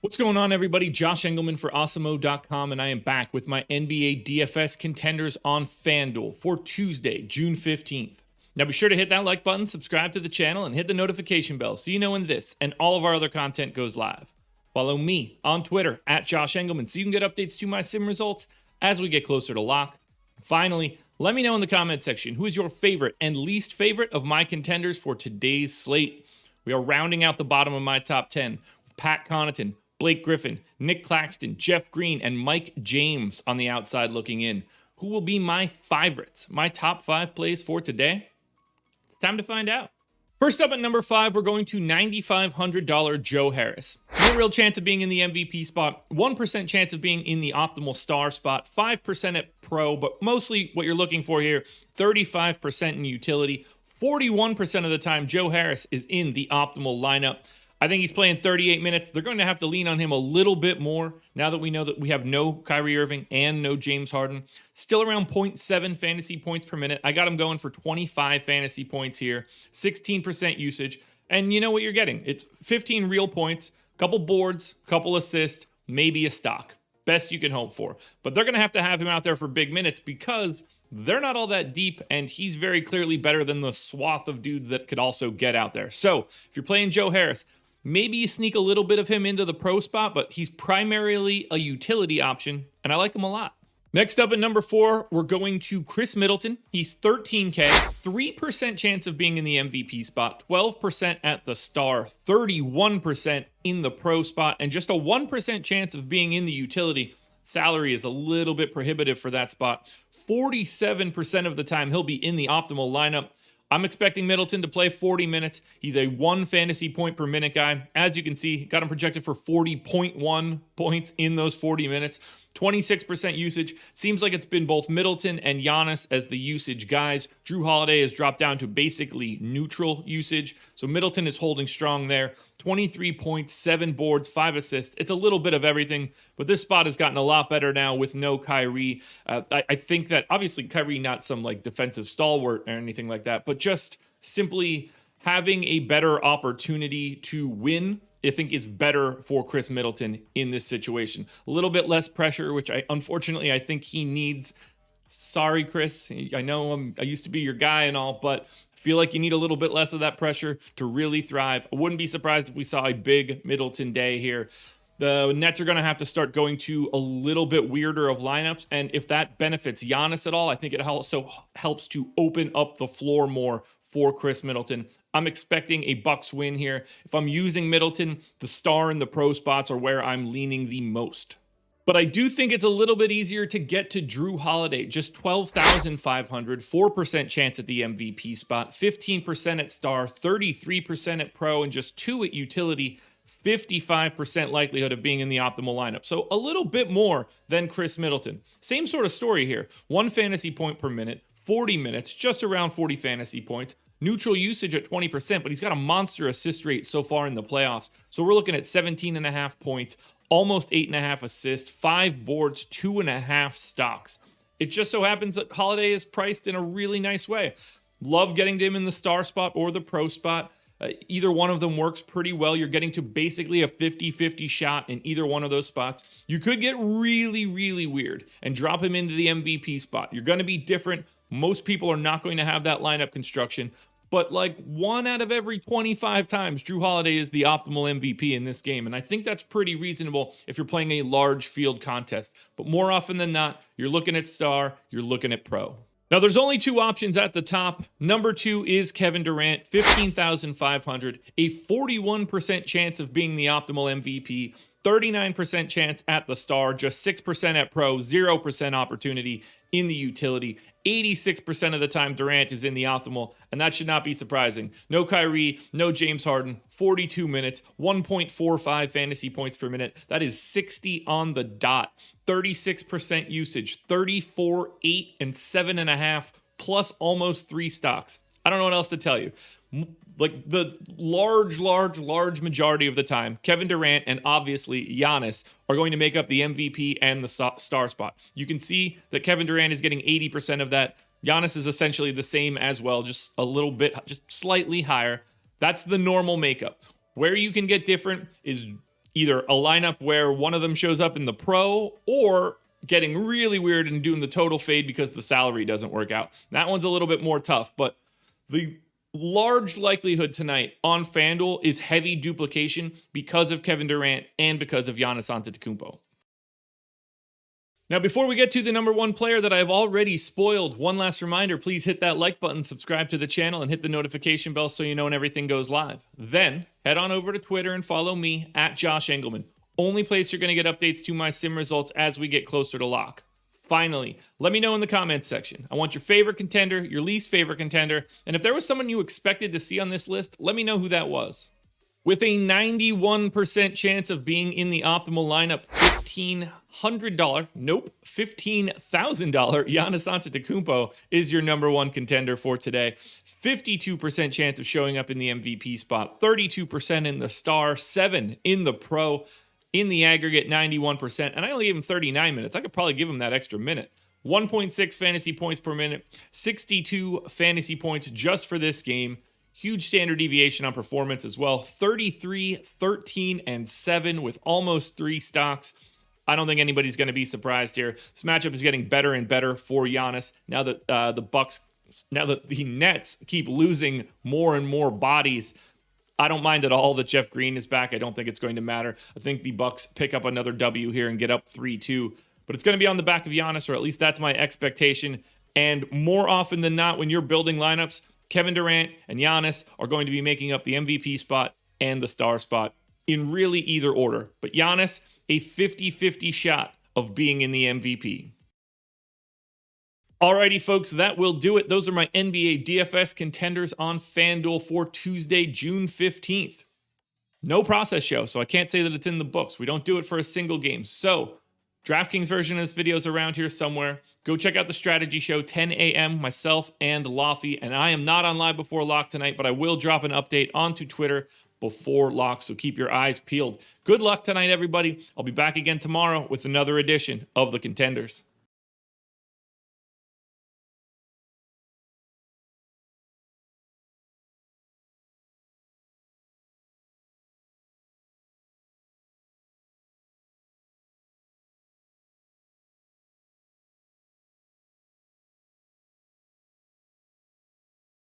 What's going on, everybody? Josh Engleman for Awesemo.com, and I am back with my NBA DFS contenders on FanDuel for Tuesday, June 15th. Now be sure to hit that like button, subscribe to the channel, and hit the notification bell so you know when this and all of our other content goes live. Follow me on Twitter at Josh Engleman so you can get updates to my sim results as we get closer to lock. Finally, let me know in the comment section who is your favorite and least favorite of my contenders for today's slate. We are rounding out the bottom of my top 10 with Pat Connaughton, Blake Griffin, Nick Claxton, Jeff Green, and Mike James on the outside looking in. Who will be my favorites? My top 5 plays for today? It's time to find out. First up at number 5, we're going to $9,500 Joe Harris. No real chance of being in the MVP spot, 1% chance of being in the optimal star spot, 5% at pro, but mostly what you're looking for here, 35% in utility. 41% of the time, Joe Harris is in the optimal lineup. I think he's playing 38 minutes. They're going to have to lean on him a little bit more now that we know that we have no Kyrie Irving and no James Harden. Still around 0.7 fantasy points per minute. I got him going for 25 fantasy points here, 16% usage. And you know what you're getting. It's 15 real points, couple boards, couple assists, maybe a stock. Best you can hope for. But they're going to have him out there for big minutes because they're not all that deep, and he's very clearly better than the swath of dudes that could also get out there. So if you're playing Joe Harris, maybe you sneak a little bit of him into the pro spot, but he's primarily a utility option, and I like him a lot. Next up at number 4, we're going to Khris Middleton. He's 13K, 3% chance of being in the MVP spot, 12% at the star, 31% in the pro spot, and just a 1% chance of being in the utility. Salary is a little bit prohibitive for that spot. 47% of the time, he'll be in the optimal lineup. I'm expecting Middleton to play 40 minutes. He's a 1 fantasy point per minute guy. As you can see, got him projected for 40.1 points in those 40 minutes. 26% usage. Seems like it's been both Middleton and Giannis as the usage guys. Jrue Holiday has dropped down to basically neutral usage. So Middleton is holding strong there. 23 points, 7 boards, 5 assists. It's a little bit of everything, but this spot has gotten a lot better now with no Kyrie. I think that obviously Kyrie, not some like defensive stalwart or anything like that, but just simply having a better opportunity to win, I think is better for Khris Middleton in this situation. A little bit less pressure, which unfortunately I think he needs. Sorry, Chris. I know I used to be your guy and all, but I feel like you need a little bit less of that pressure to really thrive. I wouldn't be surprised if we saw a big Middleton day here. The Nets are going to have to start going to a little bit weirder of lineups, and if that benefits Giannis at all, I think it also helps to open up the floor more for Khris Middleton. I'm expecting a Bucks win here. If I'm using Middleton, the star and the pro spots are where I'm leaning the most. But I do think it's a little bit easier to get to Jrue Holiday. Just 12,500, 4% chance at the MVP spot, 15% at star, 33% at pro, and just 2 at utility. 55% likelihood of being in the optimal lineup. So a little bit more than Khris Middleton. Same sort of story here. 1 fantasy point per minute, 40 minutes, just around 40 fantasy points. Neutral usage at 20%, but he's got a monster assist rate so far in the playoffs. So we're looking at 17.5 points, almost 8.5 assists, 5 boards, 2.5 stocks. It just so happens that Holiday is priced in a really nice way. Love getting to him in the star spot or the pro spot. Either one of them works pretty well. You're getting to basically a 50-50 shot in either one of those spots. You could get really, really weird and drop him into the MVP spot. You're going to be different. Most people are not going to have that lineup construction, but like 1 out of every 25 times, Jrue Holiday is the optimal MVP in this game. And I think that's pretty reasonable if you're playing a large field contest. But more often than not, you're looking at star, you're looking at pro. Now, there's only 2 options at the top. Number 2 is Kevin Durant, 15,500, a 41% chance of being the optimal MVP, 39% chance at the star, just 6% at pro, 0% opportunity in the utility. 86% of the time Durant is in the optimal, and that should not be surprising. No Kyrie, no James Harden, 42 minutes, 1.45 fantasy points per minute. That is 60 on the dot. 36% usage, 34, 8, and 7.5, plus almost 3 stocks. I don't know what else to tell you. Like the large majority of the time, Kevin Durant and obviously Giannis are going to make up the MVP and the star spot. You can see that Kevin Durant is getting 80% of that. Giannis is essentially the same as well, just a little bit, just slightly higher. That's the normal makeup. Where you can get different is either a lineup where one of them shows up in the pro or getting really weird and doing the total fade because the salary doesn't work out. That one's a little bit more tough, but the large likelihood tonight on FanDuel is heavy duplication because of Kevin Durant and because of Giannis Antetokounmpo. Now, before we get to the number one player that I've already spoiled, one last reminder, please hit that like button, subscribe to the channel, and hit the notification bell so you know when everything goes live. Then, head on over to Twitter and follow me at Josh Engleman. Only place you're going to get updates to my sim results as we get closer to lock. Finally, let me know in the comments section. I want your favorite contender, your least favorite contender, and if there was someone you expected to see on this list, let me know who that was. With a 91% chance of being in the optimal lineup, $1,500, nope, $15,000 Giannis Antetokounmpo is your number one contender for today. 52% chance of showing up in the MVP spot, 32% in the star, 7% in the pro. In the aggregate, 91%, and I only gave him 39 minutes. I could probably give him that extra minute. 1.6 fantasy points per minute, 62 fantasy points just for this game. Huge standard deviation on performance as well. 33, 13, and 7 with almost 3 stocks. I don't think anybody's going to be surprised here. This matchup is getting better and better for Giannis now that the Nets keep losing more and more bodies. I don't mind at all that Jeff Green is back. I don't think it's going to matter. I think the Bucks pick up another W here and get up 3-2. But it's going to be on the back of Giannis, or at least that's my expectation. And more often than not, when you're building lineups, Kevin Durant and Giannis are going to be making up the MVP spot and the star spot in really either order. But Giannis, a 50-50 shot of being in the MVP. Alrighty, folks, that will do it. Those are my NBA DFS contenders on FanDuel for Tuesday, June 15th. No process show, so I can't say that it's in the books. We don't do it for a single game. So, DraftKings version of this video is around here somewhere. Go check out the strategy show, 10 a.m., myself and Laffy. And I am not on live before lock tonight, but I will drop an update onto Twitter before lock, so keep your eyes peeled. Good luck tonight, everybody. I'll be back again tomorrow with another edition of the Contenders.